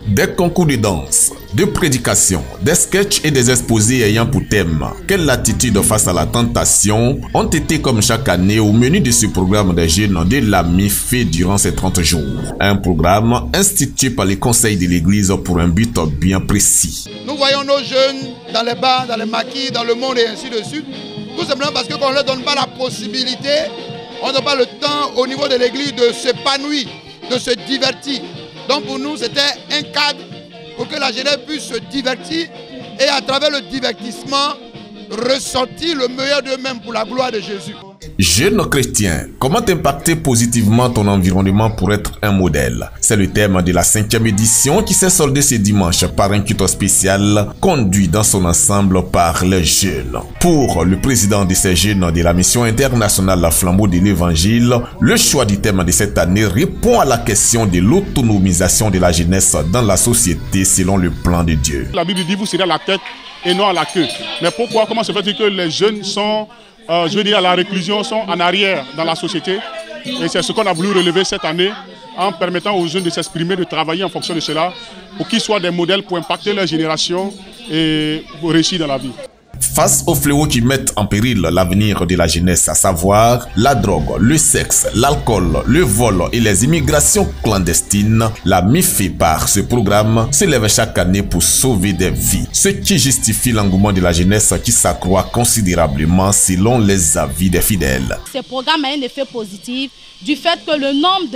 Des concours de danse, de prédication, des sketchs et des exposés ayant pour thème quelle attitude face à la tentation ont été comme chaque année au menu de ce programme des jeunes de la MIFE durant ces 30 jours. Un programme institué par les conseils de l'église pour un but bien précis. Nous voyons nos jeunes dans les bars, dans les maquis, dans le monde et ainsi de suite. Tout simplement parce qu'on ne leur donne pas la possibilité, on ne donne pas le temps au niveau de l'église de s'épanouir, de se divertir. Donc pour nous, c'était un cadre pour que la jeunesse puisse se divertir et à travers le divertissement, ressortir le meilleur d'eux-mêmes pour la gloire de Jésus. Jeune chrétien, comment impacter positivement ton environnement pour être un modèle? C'est le thème de la 5e édition qui s'est soldée ce dimanche par un culte spécial conduit dans son ensemble par les jeunes. Pour le président de ces jeunes de la mission internationale Flambeau de l'Évangile, le choix du thème de cette année répond à la question de l'autonomisation de la jeunesse dans la société selon le plan de Dieu. La Bible dit vous serez à la tête et non à la queue. Mais pourquoi? Comment se fait-il que les jeunes sont à la réclusion, sont en arrière dans la société? Et c'est ce qu'on a voulu relever cette année en permettant aux jeunes de s'exprimer, de travailler en fonction de cela pour qu'ils soient des modèles pour impacter leur génération et pour réussir dans la vie. Face aux fléaux qui mettent en péril l'avenir de la jeunesse, à savoir la drogue, le sexe, l'alcool, le vol et les immigrations clandestines, la MIFE par ce programme se lève chaque année pour sauver des vies. Ce qui justifie l'engouement de la jeunesse qui s'accroît considérablement selon les avis des fidèles. Ce programme a un effet positif du fait que le nombre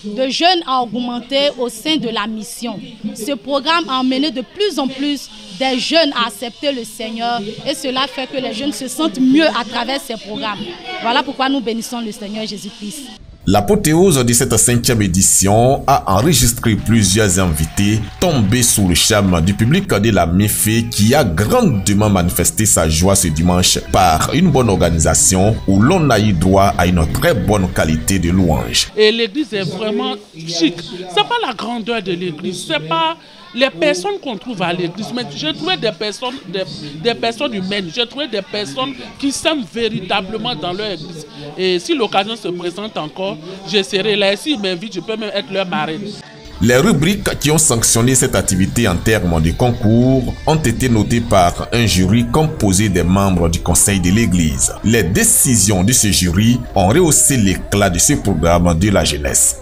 de jeunes a augmenté au sein de la mission. Ce programme a emmené de plus en plus des jeunes à accepter le Seigneur et cela fait que les jeunes se sentent mieux à travers ces programmes. Voilà pourquoi nous bénissons le Seigneur Jésus-Christ. L'apothéose de cette 5e édition a enregistré plusieurs invités tombés sous le charme du public de la MIFE qui a grandement manifesté sa joie ce dimanche par une bonne organisation où l'on a eu droit à une très bonne qualité de louange. Et l'église est vraiment chic. C'est pas la grandeur de l'église, c'est pas les personnes qu'on trouve à l'église, mais j'ai trouvé des personnes humaines, j'ai trouvé des personnes qui s'aiment véritablement dans leur église. Et si l'occasion se présente encore, je serai là. S'ils m'invitent, je peux même être leur marraine. Les rubriques qui ont sanctionné cette activité en termes de concours ont été notées par un jury composé des membres du conseil de l'église. Les décisions de ce jury ont rehaussé l'éclat de ce programme de la jeunesse.